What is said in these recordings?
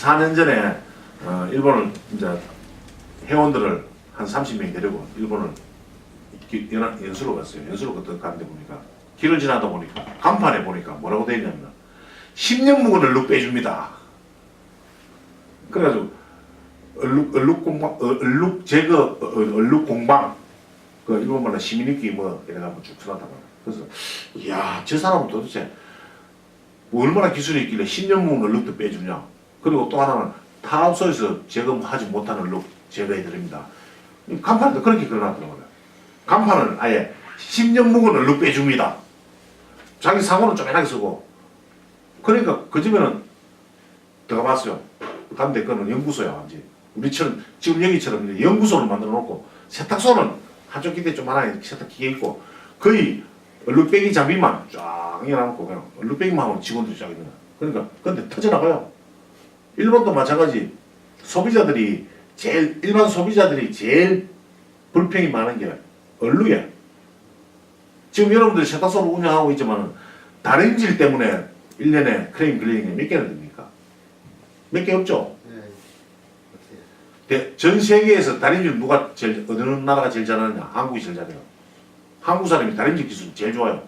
4년 전에 일본을 이제 회원들을 한 30명 데리고 일본을 연수로 갔어요. 연수로 갔는데 보니까 길을 지나다 보니까 간판에 보니까 뭐라고 되어 있냐면 10년 묵은 얼룩 빼줍니다. 그래가지고 얼룩 제거 얼룩 공방 그 일본말로 시민입기 뭐 이래가지고 쭉 써놨단 말이야. 그래서 이야 저 사람은 도대체 뭐 얼마나 기술이 있길래 10년 묵은 얼룩도 빼주냐. 그리고 또 하나는 타업소에서 제거하지 못한 얼룩 제거해드립니다. 간판에도 그렇게 걸어놨더라고요. 간판은 아예 10년 묵은 얼룩 빼줍니다. 자기 상호는 쪼매나게 쓰고 그러니까 그 집에는 들어가봤어요. 근데 그거는 연구소야 완전. 우리처럼 지금 여기처럼 연구소를 만들어 놓고 세탁소는 한쪽 기대 좀 하나 세탁기계 있고 거의 얼룩빼기 장비만 쫙 해놔놓고 그냥 얼룩빼기만 하고 직원들이 쫙 있는 거야. 그러니까 근데 터져나가요. 일본도 마찬가지. 소비자들이 일반 소비자들이 제일 불평이 많은 게 얼룩이야. 지금 여러분들이 세탁소를 운영하고 있지만 다림질 때문에 1년에 크레임 걸리는 게 몇 개나 됩니까? 몇 개 없죠? 네. 전 세계에서 다림질 누가 제일, 어느 나라가 제일 잘하느냐? 한국이 제일 잘해요. 한국 사람이 다림질 기술이 제일 좋아요.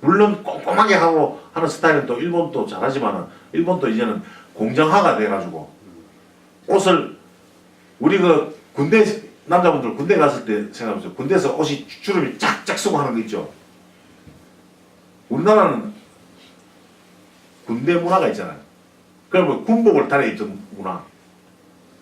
물론 꼼꼼하게 하고 하는 스타일은 또 일본도 잘하지만 일본도 이제는 공정화가 돼가지고 옷을 우리 그 군대 남자분들 군대 갔을 때 생각해보세요. 군대에서 옷이 주름이 쫙쫙 쓰고 하는 거 있죠. 우리나라는 군대 문화가 있잖아요. 그러면 군복을 달아입던 문화.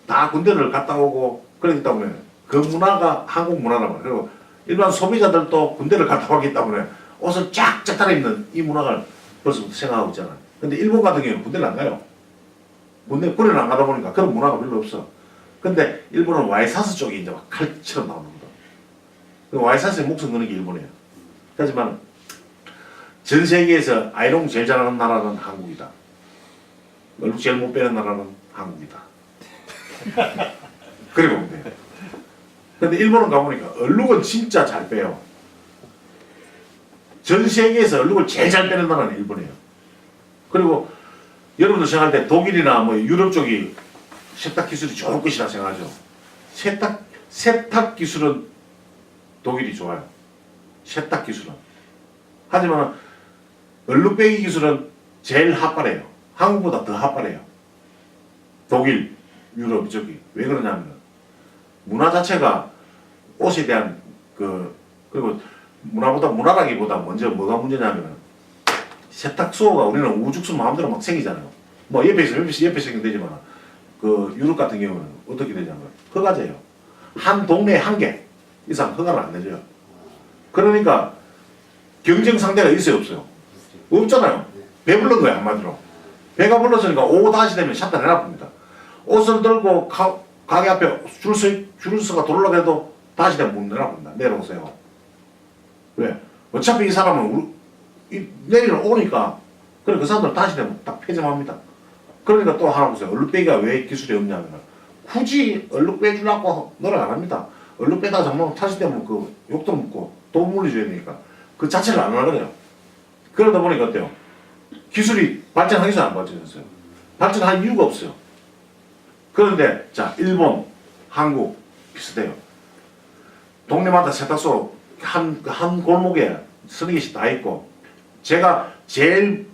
다 군대를 갔다 오고 그러기 때문에 그 문화가 한국 문화란 말이에요. 그리고 일반 소비자들도 군대를 갔다 오기 때문에 옷을 쫙쫙 달아입는 이 문화를 벌써부터 생각하고 있잖아요. 근데 일본 같은 경우는 군대를 안 가요. 군대를 안 가다 보니까 그런 문화가 별로 없어. 근데 일본은 와이사스 쪽이 이제 막 칼처럼 나오는 거다. 와이사스에 목숨 거는 게 일본이에요. 하지만 전 세계에서 아이롱 제일 잘하는 나라는 한국이다. 얼룩 제일 못 빼는 나라는 한국이다. 그래 보면 돼요. 근데 일본은 가보니까 얼룩은 진짜 잘 빼요. 전 세계에서 얼룩을 제일 잘 빼는 나라는 일본이에요. 그리고 여러분들 생각할 때 독일이나 뭐 유럽 쪽이 세탁 기술이 좋을 것이라 생각하죠. 세탁 기술은 독일이 좋아요. 세탁 기술은. 하지만 얼룩 빼기 기술은 제일 핫바래요. 한국보다 더 핫바래요. 독일, 유럽 저기 왜 그러냐면 문화 자체가 옷에 대한 그리고 문화라기보다 먼저 뭐가 문제냐면 세탁소가 우리는 우죽순 마음대로 막 생기잖아요. 뭐 옆에 생기면 되지만 그 유럽 같은 경우는 어떻게 되냐면 허가제요. 한 동네에 한 개 이상 허가를 안 내줘요. 그러니까 경쟁 상대가 있어요 없어요? 없잖아요. 배 부른 거야 한마디로. 배가 불렀으니까 오후 5시 되면 샷다 내놔봅니다. 옷을 들고 가게 앞에 줄을 서가 들어오려고 해도 다시 되면 문 내놔봅니다. 내려오세요. 왜? 어차피 이 사람은 내일 오니까 그래 그 사람들 다시 되면 딱 폐점합니다. 그러니까 또 하나 보세요. 얼룩 빼기가 왜 기술이 없냐면 굳이 얼룩 빼주려고 노력 안 합니다. 얼룩 빼다가 정말 다시 되면 그 욕도 먹고 돈 물려줘야 되니까 그 자체를 안 하거든요. 그러다 보니까 어때요? 기술이 발전하기서 안 발전했어요. 발전할 이유가 없어요. 그런데 자 일본, 한국 비슷해요. 동네마다 세탁소 한 골목에 서너 개씩 다 있고 제가 제일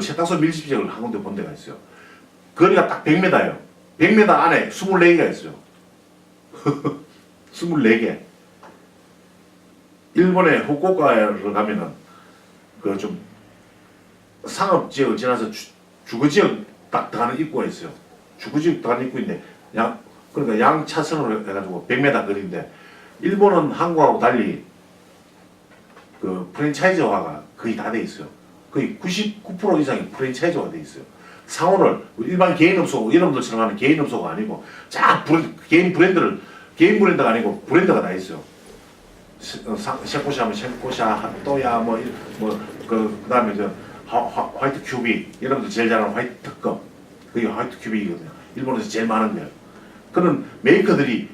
세탁소 밀집 지역을 한 군데 본 데가 있어요. 거리가 딱 100m예요. 100m 안에 24개가 있어요. 24개. 일본의 후쿠오카를 가면은 그 좀 상업 지역을 지나서 주거 지역 딱 들어가는 입구가 있어요. 주거 지역 들어가는 입구인데 그러니까 양 차선으로 해가지고 100m 거리인데 일본은 한국하고 달리 그 프랜차이즈화가 거의 다 돼 있어요. 거의 99% 이상이 프랜차이즈화 돼 있어요. 상호를 일반 개인업소 여러분들처럼 하는 개인업소가 아니고 개인 브랜드가 아니고 브랜드가 다 있어요. 셰코샤 하면 셰코샤, 또야 그다음에 화이트 큐빅 여러분들 제일 잘하는 화이트 특급 그게 화이트 큐빅이거든요. 일본에서 제일 많은 거예요. 그런 메이커들이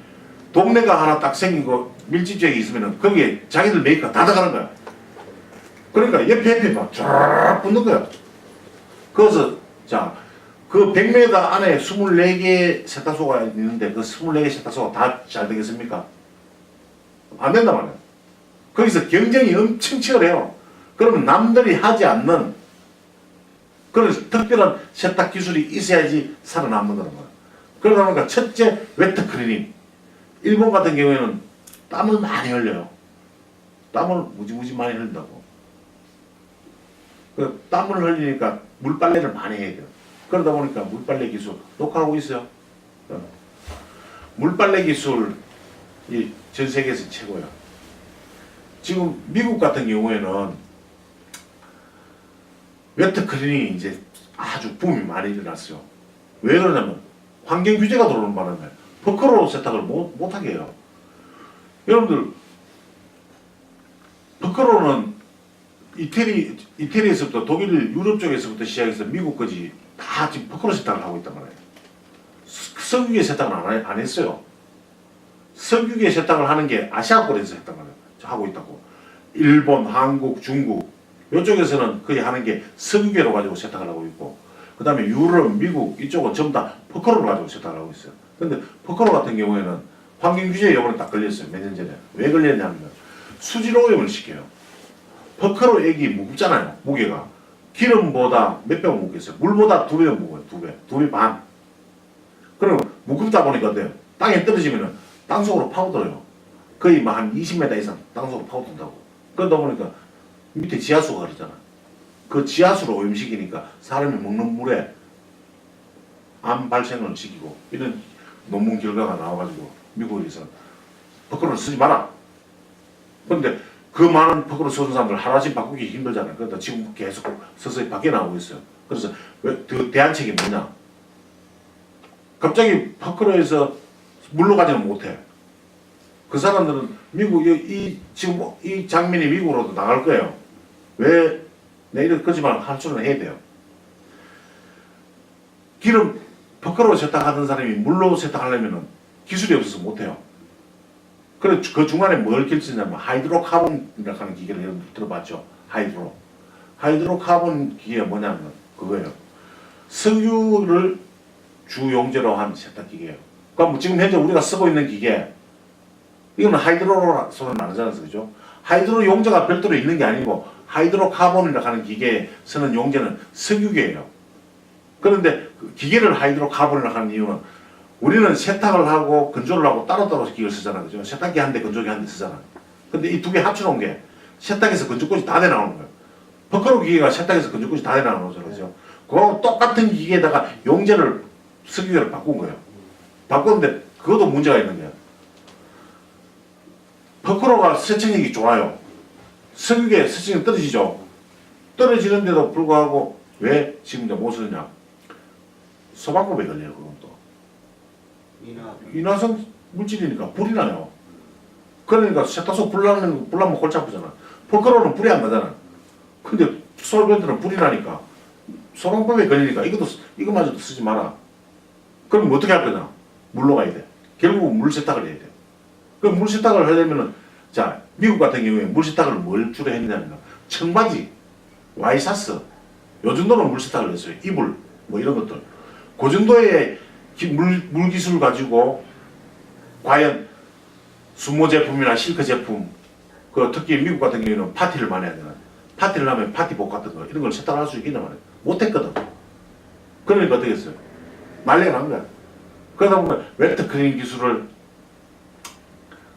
동네가 하나 딱 생기고 밀집지역이 있으면은 거기에 자기들 메이커가 다 들어가는 거야. 그러니까 옆에 막 쫙 붙는 거야. 그래서 자 그 100m 안에 24개 세탁소가 있는데 그 24개 세탁소가 다 잘 되겠습니까? 안 된단 말이에요. 거기서 경쟁이 엄청 치열해요. 그러면 남들이 하지 않는 그런 특별한 세탁 기술이 있어야지 살아남는다는 거예요. 그러다 보니까 첫째, 웨트 클리닝. 일본 같은 경우에는 땀을 많이 흘려요. 땀을 무지무지 많이 흘린다고. 그 땀을 흘리니까 물빨래를 많이 해야 돼요. 그러다 보니까 물빨래 기술 녹화하고 있어요. 물빨래 기술이 전 세계에서 최고예요. 지금 미국 같은 경우에는 웨트 클리닝이 이제 아주 붐이 많이 일어났어요. 왜 그러냐면 환경 규제가 들어오는 바람에 버커로 세탁을 못하게 해요. 여러분들 버커로는 이태리에서부터 독일, 유럽 쪽에서부터 시작해서 미국까지 다 지금 버커로 세탁을 하고 있단 말이에요. 석유계 세탁은 안 했어요. 석유계 세탁을 하는 게 아시아권에서 했단 말이에요. 하고 있다고. 일본, 한국, 중국 이쪽에서는 거의 하는 게 석유계로 가지고 세탁을 하고 있고, 그 다음에 유럽, 미국 이쪽은 전부 다 버커로를 가지고 세탁을 하고 있어요. 근데 버커로 같은 경우에는 환경규제에 이번에 딱 걸렸어요. 몇 년 전에. 왜 걸렸냐면 수질 오염을 시켜요. 버커로 액이 무겁잖아요. 무게가. 기름보다 몇 배 무겁겠어요. 물보다 2배 무거워요. 2배 반. 그럼 무겁다 보니까 어때요? 땅에 떨어지면 땅속으로 파고들어요. 거의 뭐 한 20m 이상 땅속으로 파고든다고. 그러다 보니까 밑에 지하수가 흐르잖아. 그 지하수로 오염시키니까 사람이 먹는 물에 암 발생을 시키고 이런 논문 결과가 나와가지고 미국에서 버커로를 쓰지 마라. 그런데 그 많은 버커로 쓰는 사람들 하루아침 바꾸기 힘들잖아요. 그러다 지금 계속 서서히 바뀌어 나오고 있어요. 그래서 그 대안책이 뭐냐? 갑자기 버커로에서 물로 가지는 못해. 그 사람들은 미국 지금 이 장면이 미국으로도 나갈 거예요. 왜? 내일 거짓말 할 수는 해야 돼요. 기름 버커로 세탁하던 사람이 물로 세탁하려면 기술이 없어서 못해요. 그래 그 중간에 뭘 결정하냐면 하이드로카본이라고 하는 기계를 여러분 들어봤죠? 하이드로카본 기계가 뭐냐면 그거예요. 석유를 주 용제로 한 세탁기계예요. 그러니까 지금 현재 우리가 쓰고 있는 기계 이거는 하이드로로 소리는 안 하잖아요. 그죠? 하이드로 용제가 별도로 있는 게 아니고 하이드로카본이라고 하는 기계에 쓰는 용제는 석유계예요. 그런데 그 기계를 하이드로카본이라고 하는 이유는 우리는 세탁을 하고 건조를 하고 따로따로 기계를 쓰잖아요. 그죠? 세탁기 한 대, 건조기 한 대 쓰잖아요. 근데 이 두 개 합쳐놓은 게 세탁에서 건조까지 다 돼 나오는 거예요. 버커로 기계가 세탁에서 건조까지 다 돼 나오는 거죠. 그죠? 그거하고 똑같은 기계에다가 용제를 석유계를 바꾼 거예요. 바꿨는데 그것도 문제가 있는 거예요. 버커로가 세척력이 좋아요. 석유계 세척력이 떨어지죠. 떨어지는데도 불구하고 왜 지금 이제 못 쓰느냐? 소방법에 걸려요. 그건 또. 인화성 물질이니까 불이 나요. 그러니까 세탁소 불 나면 골치 아프잖아. 버커로는 불이 안 나잖아. 근데 솔벤트는 불이 나니까 소방법에 걸리니까 이거마저도 쓰지 마라. 그럼 어떻게 할 거냐? 물로 가야 돼. 결국은 물 세탁을 해야 돼. 그럼 물 세탁을 하려면은 자 미국 같은 경우에 물 세탁을 뭘 주로 했냐면 청바지, 와이셔츠 요 정도는 물 세탁을 했어요. 이불 뭐 이런 것들. 그 정도의 물 기술을 가지고 과연 수모 제품이나 실크 제품 그 특히 미국 같은 경우에는 파티를 많이 하잖아요. 파티를 하면 파티복 같은 거 이런 걸 세탁할 수 있겠냐 말이에요. 못했거든. 그러니까 어떻게 했어요? 난리가 난 거야. 그러다 보면 웨트 클리닝 기술을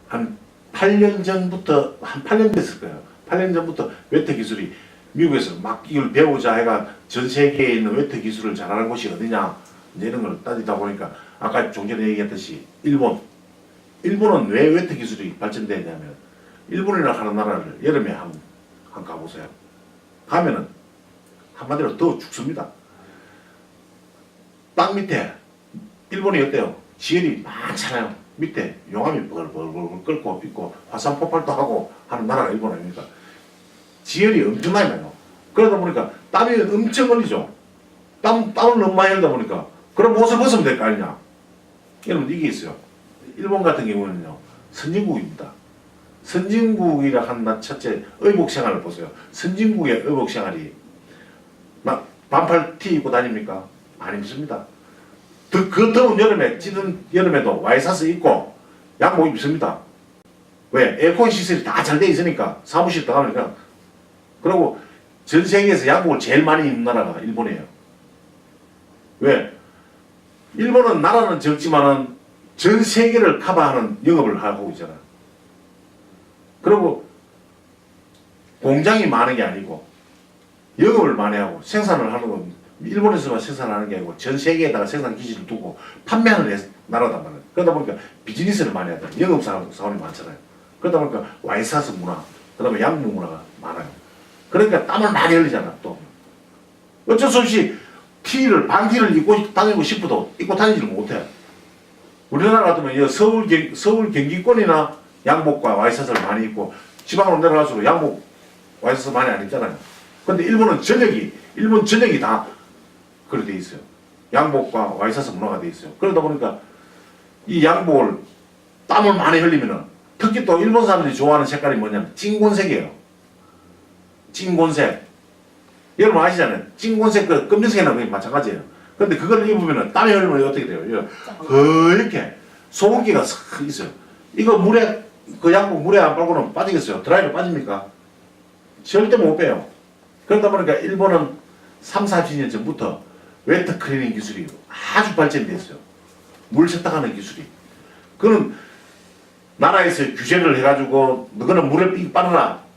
한 8년 전부터 한 8년 됐을 거예요. 8년 전부터 웨트 기술이 미국에서 막 이걸 배우자 해가 전 세계에 있는 웨트 기술을 잘하는 곳이 어디냐 이제 이런 걸 따지다 보니까 아까 좀 전에 얘기했듯이 일본은 왜 웨트 기술이 발전되냐면 일본이라 하는 나라를 여름에 한번 가보세요. 가면은 한마디로 더 죽습니다. 땅 밑에 일본이 어때요? 지열이 많잖아요. 밑에 용암이 벌벌벌 끓고 있고 화산 폭발도 하고 하는 나라가 일본 아닙니까? 지열이 엄청나게 나요. 그러다 보니까 땀이 엄청 흘리죠. 땀을 너무 많이 흘리다 보니까 그럼 옷을 벗으면 될 거 아니냐. 여러분 이게 있어요. 일본 같은 경우는요. 선진국입니다. 선진국이라 한다 첫째 의복 생활을 보세요. 선진국의 의복 생활이 막 반팔 티 입고 다닙니까? 안 입습니다. 그 더운 여름에, 찌든 여름에도 와이셔츠 입고 양복 입습니다. 왜? 에어컨 시설이 다 잘 돼 있으니까, 사무실 들어가니까. 그리고 전 세계에서 양복을 제일 많이 입는 나라가 일본이에요. 왜? 일본은 나라는 적지만은 전 세계를 커버하는 영업을 하고 있잖아. 그리고 공장이 많은 게 아니고 영업을 많이 하고 생산을 하는 건 일본에서만 생산하는 게 아니고 전 세계에다가 생산 기지를 두고 판매하는 나라단 말이에요. 그러다 보니까 비즈니스를 많이 하잖아요. 영업 사원이 많잖아요. 그러다 보니까 와이셔츠 문화, 그 다음에 양복 문화가 많아요. 그러니까 땀을 많이 흘리잖아, 또. 어쩔 수 없이 반티를 입고 다니고 싶어도 입고 다니지를 못해. 우리나라 같으면 서울 경기권이나 양복과 와이셔츠를 많이 입고 지방으로 내려갈수록 양복, 와이셔츠 많이 안 입잖아요. 근데 일본 전역이 다 그렇게 돼 있어요. 양복과 와이셔츠 문화가 돼 있어요. 그러다 보니까 이 양복을 땀을 많이 흘리면은 특히 또 일본 사람들이 좋아하는 색깔이 뭐냐면 찐곤색이에요. 찐곤색. 여러분 아시잖아요. 찐곤색 그 검정색이랑 마찬가지예요. 근데 그걸 입으면은 땀이 흘리면 어떻게 돼요? 이렇게 소금기가 싹 있어요. 이거 그 양복 물에 안 빨고는 빠지겠어요? 드라이로 빠집니까? 절대 못 빼요. 그러다 보니까 일본은 3, 40년 전부터 웨트 클리닝 기술이 아주 발전되어 있어요. 물 세탁하는 기술이. 그는 나라에서 규제를 해가지고 너는 물에 빨아라.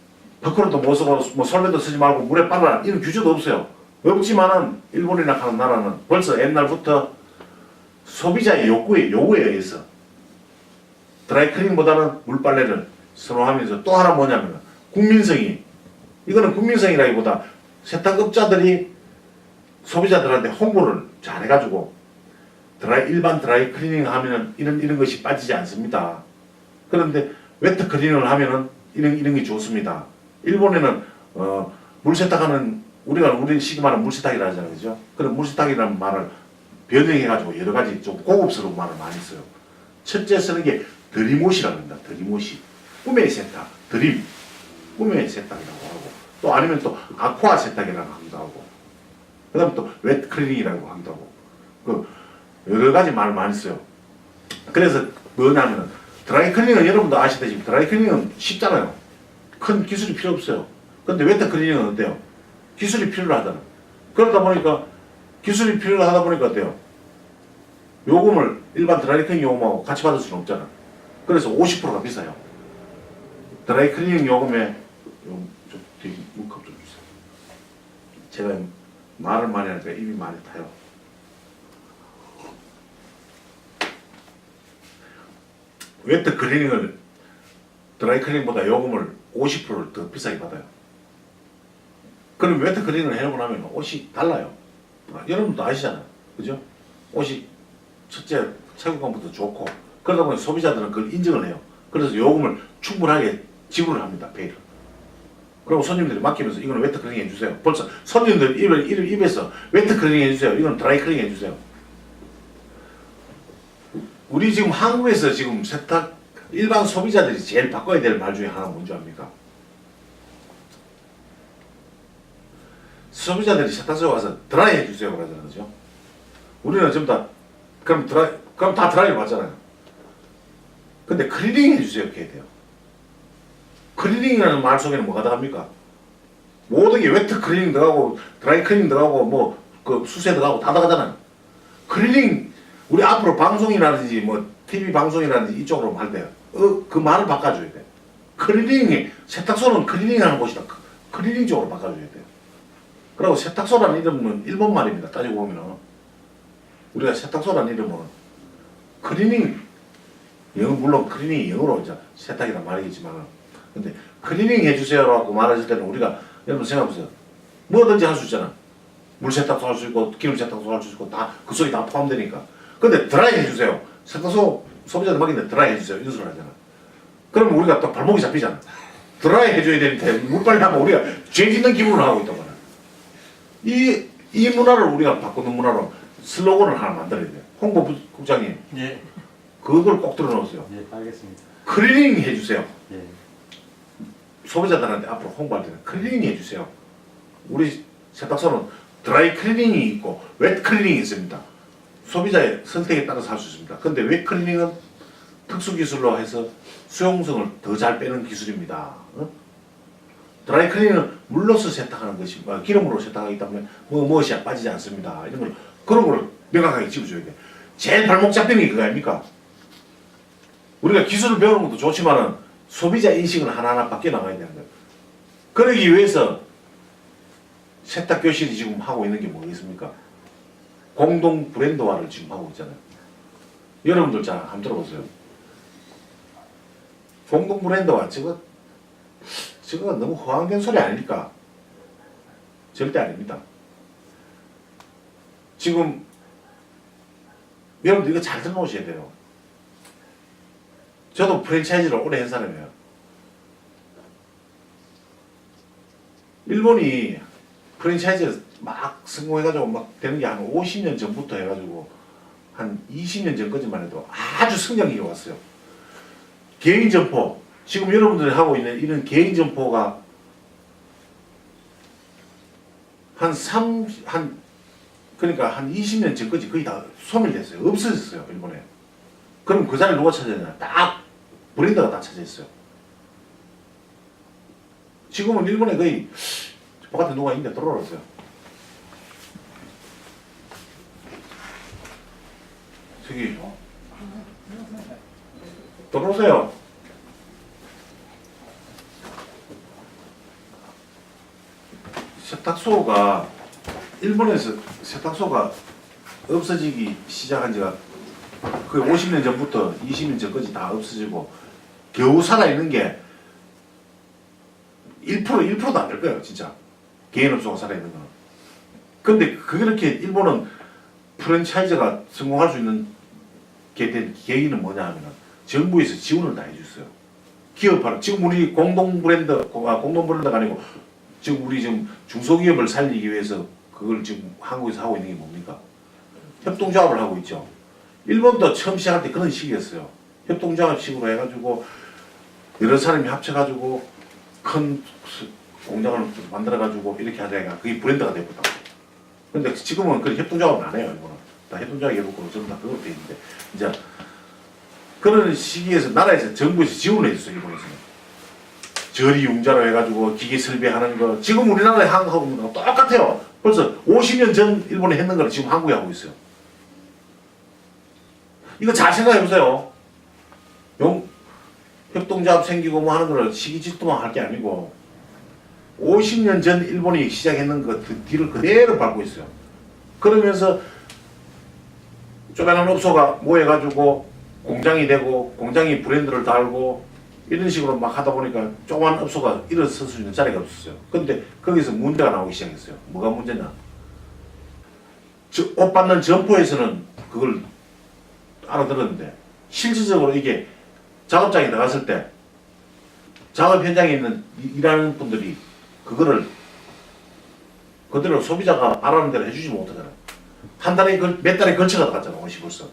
버커로도 못 쓰고 뭐 솔매도 쓰지 말고 물에 빨아라. 이런 규제도 없어요. 없지만은 일본이나 하는 나라는 벌써 옛날부터 소비자의 요구에 의해서 드라이클닝보다는 물빨래를 선호하면서 또 하나 뭐냐면 국민성이, 이거는 국민성이라기보다 세탁업자들이 소비자들한테 홍보를 잘 해가지고 일반 드라이클리닝 하면은 이런 것이 빠지지 않습니다. 그런데 웨트 클리닝을 하면은 이런 게 좋습니다. 일본에는 물 세탁하는, 우리 시기말은 물 세탁이라 하잖아요, 그죠? 그런 물 세탁이라는 말을 변형해가지고 여러 가지 좀 고급스러운 말을 많이 써요. 첫째 쓰는 게 드림워시라고 합니다. 드림워시. 꿈의 세탁, 드림. 꿈의 세탁이라고 하고, 또 아니면 또 아쿠아 세탁이라고 하기도 하고, 그 다음에 또 웨트 클리닝이라고 하기도 하고, 그 여러 가지 말을 많이 써요. 그래서 뭐냐면 드라이 클리닝은 여러분도 아시다시피 드라이 클리닝은 쉽잖아요. 큰 기술이 필요 없어요. 근데 웨트 클리닝은 어때요? 기술이 필요하잖아. 그러다 보니까 기술이 필요하다 보니까 어때요? 요금을 일반 드라이 클리닝 요금하고 같이 받을 수는 없잖아. 그래서 50%가 비싸요. 드라이 클리닝 요금에 좀 되게 물컵 좀 주세요. 제가 말을 많이 하니까 입이 많이 타요. 웨트 클리닝을 드라이 클리닝보다 요금을 50%를 더 비싸게 받아요. 그럼 웨트 클리닝을 해놓고 나면 옷이 달라요. 여러분도 아시잖아요. 그죠? 옷이 첫째 체육관부터 좋고, 그러다 보니 소비자들은 그걸 인정을 해요. 그래서 요금을 충분하게 지불을 합니다. 페이를. 그리고 손님들이 맡기면서 이거는 웨트 클리닝 해주세요. 벌써 손님들 입에서 웨트 클리닝 해주세요. 이건 드라이 클리닝 해주세요. 우리 지금 한국에서 지금 세탁 일반 소비자들이 제일 바꿔야 될 말 중에 하나 뭔지 압니까? 소비자들이 세탁소에 와서 드라이 해주세요 그러잖아요. 그죠? 우리는 전부 다 그럼 다 드라이를 받잖아요. 근데 클리닝 해주세요 이렇게 해야 돼요. 클리닝이라는 말 속에는 뭐가 들어갑니까? 모든 게 웨트 클리닝 들어가고 드라이 클리닝 들어가고 뭐 그 수세 들어가고 다 들어가잖아요. 클리닝 우리 앞으로 방송이라든지 뭐 TV 방송이라든지 이쪽으로 할 때 그 말을 바꿔줘야 돼. 클리닝이 세탁소는 클리닝하는 곳이다. 클리닝 쪽으로 바꿔줘야 돼요. 그리고 세탁소라는 이름은 일본 말입니다. 따지고 보면은 우리가 세탁소라는 이름은 클리닝 물론 클리닝이 영어로 이제 세탁이란 말이겠지만 근데 클리닝 해주세요라고 말했을 때는 우리가 여러분 생각해보세요. 뭐든지 할 수 있잖아. 물 세탁소 할 수 있고 기름 세탁소 할 수 있고 다 그 속에 다 포함되니까. 근데 드라이 해주세요. 세탁소 소비자들 맡기는데 드라이 해주세요. 이런 소리 하잖아. 그러면 우리가 또 발목이 잡히잖아. 드라이 해줘야 되는데 물빨래 하면 우리가 죄 짓는 기분을 하고 있단 말이야. 이 문화를 우리가 바꾸는 문화로 슬로건을 하나 만들어야 돼. 홍보국장님. 예. 그걸 꼭 들어놓으세요. 예, 알겠습니다. 클리닝 해주세요. 예. 소비자들한테 앞으로 홍보할 때는 클리닝 해주세요. 우리 세탁소는 드라이 클리닝이 있고 웻 클리닝이 있습니다. 소비자의 선택에 따라서 할 수 있습니다. 근데 웻 클리닝은 특수 기술로 해서 수용성을 더 잘 빼는 기술입니다. 드라이 클리닝은 물로서 세탁하는 것이 기름으로 세탁하기 때문에 무엇이 빠지지 않습니다. 이런 걸 그런 걸 명확하게 집어줘야 돼. 제일 발목 잡히는 게 그거 아닙니까? 우리가 기술을 배우는 것도 좋지만은 소비자 인식은 하나하나 바뀌어 나가야 되는 거예요. 그러기 위해서 세탁 교실이 지금 하고 있는 게 뭐겠습니까? 공동 브랜드화를 지금 하고 있잖아요. 여러분들 잘 한번 들어보세요. 공동 브랜드화 저거 너무 허황된 소리 아닙니까? 절대 아닙니다. 지금 여러분들 이거 잘 들어놓으셔야 돼요. 저도 프랜차이즈를 오래 한 사람이에요. 일본이 프랜차이즈 막 성공해가지고 막 되는 게 한 50년 전부터 해가지고 한 20년 전까지만 해도 아주 성장이 왔어요. 개인 점포, 지금 여러분들이 하고 있는 이런 개인 점포가 그러니까 한 20년 전까지 거의 다 소멸됐어요. 없어졌어요, 일본에. 그럼 그 자리를 누가 찾아내냐? 딱 브랜드가 다 찾아있어요. 지금은 일본에 거의 바깥에 누가 있는데 들어오세요. 저기 들어오세요. 세탁소가 일본에서 세탁소가 없어지기 시작한 지가 거의 50년 전부터 20년 전까지 다 없어지고 겨우 살아있는 게 1%도 안 될 거예요, 진짜. 개인업소가 살아있는 거는. 근데 그렇게 일본은 프랜차이즈가 성공할 수 있는 게 된 계기는 뭐냐 하면은 정부에서 지원을 다 해줬어요. 기업하라. 지금 우리 공동 브랜드가 아니고 지금 우리 지금 중소기업을 살리기 위해서 그걸 지금 한국에서 하고 있는 게 뭡니까? 협동조합을 하고 있죠. 일본도 처음 시작할 때 그런 식이었어요. 협동조합식으로 해가지고 여러 사람이 합쳐가지고 큰 공장을 만들어가지고 이렇게 하다가 그게 브랜드가 되거든. 근데 지금은 그런 협동조합은 안 해요. 일본은. 다 협동조합이 해놓고 전부 다 그걸로 돼 있는데 이제 그런 시기에서 나라에서 정부에서 지원을 해줬어요. 일본에서는. 저리융자로 해가지고 기계 설비하는 거 지금 우리나라에 하고 똑같아요. 벌써 50년 전 일본에 했는 걸 지금 한국에 하고 있어요. 이거 잘 생각해보세요. 협동조합 생기고 뭐 하는 걸 시기질투만 할 게 아니고 50년 전 일본이 시작했는 그 뒤를 그대로 밟고 있어요. 그러면서 조그마한 업소가 모여가지고 공장이 되고 공장이 브랜드를 달고 이런 식으로 막 하다 보니까 조그만 업소가 일어설 수 있는 자리가 없었어요. 근데 거기서 문제가 나오기 시작했어요. 뭐가 문제냐? 옷 받는 점포에서는 그걸 알아들었는데 실질적으로 이게 작업장에 나갔을 때 작업 현장에 있는 일하는 분들이 그거를 그대로 소비자가 바라는 대로 해주지 못하잖아요. 한 달에 몇 달에 걸쳐가 나갔잖아. 옷이 벌써.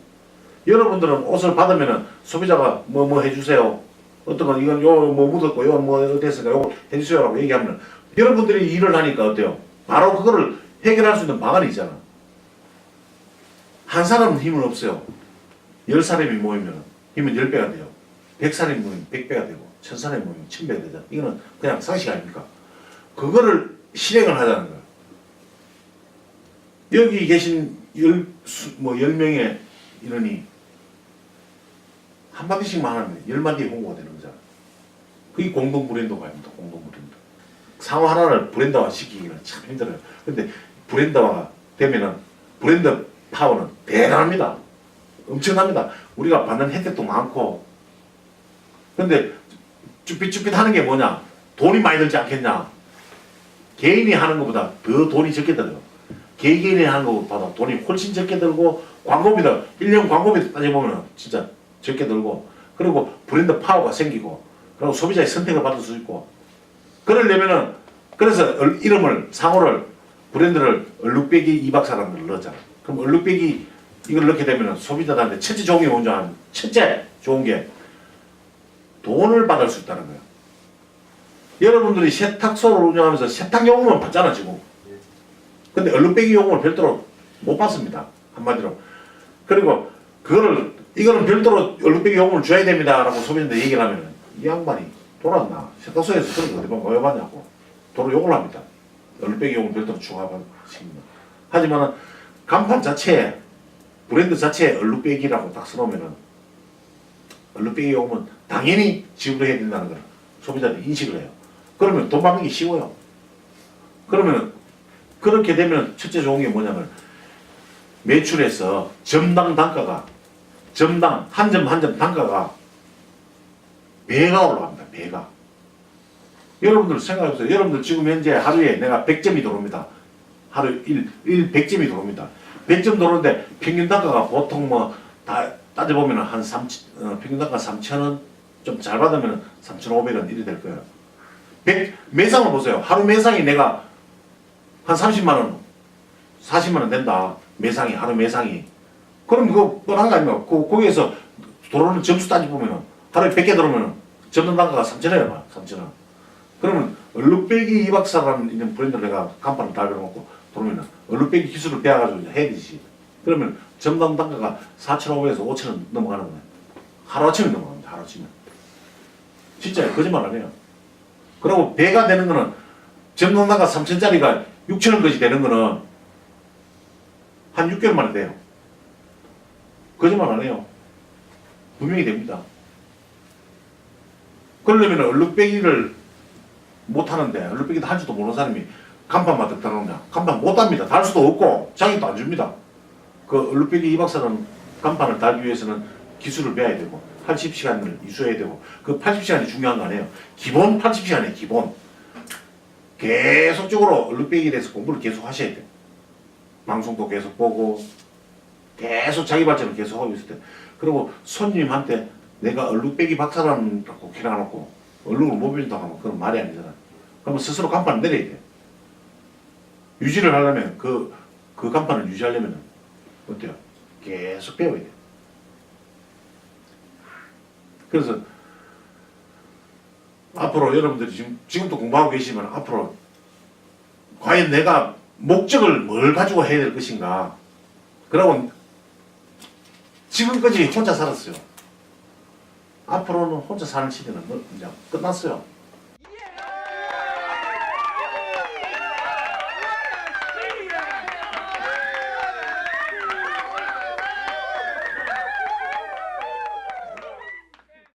여러분들은 옷을 받으면은 소비자가 뭐 해주세요. 어떤 건 이건 요 뭐 묻었고 요 뭐 어땠으니까 요거 해주세요라고 얘기하면 여러분들이 일을 하니까 어때요? 바로 그거를 해결할 수 있는 방안이 있잖아. 한 사람은 힘은 없어요. 10사람이 모이면 힘은 10배가 돼요. 100사람이 모이면 100배가 되고 1000사람이 모이면 1000배가 되잖아. 이거는 그냥 상식 아닙니까? 그거를 실행을 하자는 거예요. 여기 계신 10명의 인원이 한마디씩만 하면 10마디의 홍보가 되는 거잖아. 그게 공동 브랜드가 아닙니다. 공동 브랜드. 상호 하나를 브랜드화 시키기는 참 힘들어요. 근데 브랜드화가 되면은 브랜드 파워는 대단합니다. 엄청납니다. 우리가 받는 혜택도 많고. 근데 쭈삣쭈삣 하는 게 뭐냐? 돈이 많이 들지 않겠냐? 개인이 하는 것보다 더 돈이 적게 들어요. 개개인이 하는 것보다 돈이 훨씬 적게 들고 광고비도 1년 광고비도 따져보면 진짜 적게 들고 그리고 브랜드 파워가 생기고 그리고 소비자의 선택을 받을 수 있고 그러려면은 그래서 이름을 상호를 브랜드를 얼룩배기 2박사라는 걸 넣었잖아. 그럼 얼룩배기 이걸 넣게 되면은 소비자들한테 첫째 좋은 게 뭔지 아는 첫째 좋은 게 돈을 받을 수 있다는 거예요. 여러분들이 세탁소를 운영하면서 세탁요금은 받잖아 지금. 근데 얼룩배기 요금을 별도로 못 받습니다. 한마디로. 그리고 이거는 별도로 얼룩배기 요금을 줘야 됩니다. 라고 소비자한테 얘기를 하면은 이 양반이 돌았나? 세탁소에서 그런 거 어디 보면 왜 받냐고. 도로 욕을 합니다. 얼룩배기 요금 별도로 추가받습니다. 하지만 간판 자체에 브랜드 자체에 얼룩배기라고 딱 써놓으면은 얼룩배기 요금은 당연히 지불해야 된다는 걸 소비자들이 인식을 해요. 그러면 돈 받는 게 쉬워요. 그러면 그렇게 되면 첫째 좋은 게 뭐냐면 매출에서 점당 단가가 점당 한 점 한 점 단가가 배가 올라갑니다. 배가. 여러분들 생각해보세요. 여러분들 지금 현재 하루에 내가 100점이 들어옵니다. 하루 100점이 들어옵니다. 100점 들어오는데 평균 단가가 보통 뭐 다 따져보면 한 평균 단가 3,000원 좀 잘 받으면 3,500원 이래 될 거예요. 매상을 보세요. 하루 매상이 내가 한 30만원 40만원 된다. 매상이 하루 매상이. 그럼 그거 뻔한 거 아닙니까? 거기에서 들어오는 점수 따져보면 하루에 100개 들어오면 점당 단가가 3,000원이야. 3,000원. 그러면 얼룩배기 이박사라는 이런 브랜드를 내가 간판을 달려놓고 들어오면 얼룩배기 기술을 배워가지고 해야 되지. 그러면 점당 단가가 4,500에서 5,000원 넘어가는 거예요. 하루아침에 넘어갑니다. 하루아침에. 진짜요. 거짓말 안 해요. 그리고 배가 되는 거는 점당 단가 3,000짜리가 6,000원까지 되는 거는 한 6개월 만에 돼요. 거짓말 안 해요. 분명히 됩니다. 그러려면 얼룩배기를 못 하는데, 얼룩배기도 할 줄도 모르는 사람이 간판만 듣다 놓으면 간판 못 합니다. 달 수도 없고, 자기도 안 줍니다. 그 얼룩배기 이박사는 간판을 달기 위해서는 기술을 배워야 되고, 80시간을 이수해야 되고, 그 80시간이 중요한 거 아니에요. 기본 80시간이에요, 기본. 계속적으로 얼룩배기에 대해서 공부를 계속 하셔야 돼요. 방송도 계속 보고, 계속 자기 발전을 계속 하고 있을 때. 그리고 손님한테 내가 얼룩배기 박사라고 기라놓고 얼룩을 못 배운다고 하면 그건 말이 아니잖아. 그러면 스스로 간판을 내려야 돼. 유지를 하려면 그 간판을 유지하려면 어때요? 계속 배워야 돼. 그래서 앞으로 여러분들이 지금도 공부하고 계시면 앞으로 과연 내가 목적을 뭘 가지고 해야 될 것인가. 그러고 지금까지 혼자 살았어요. 앞으로는 혼자 사는 시대는 이제 끝났어요.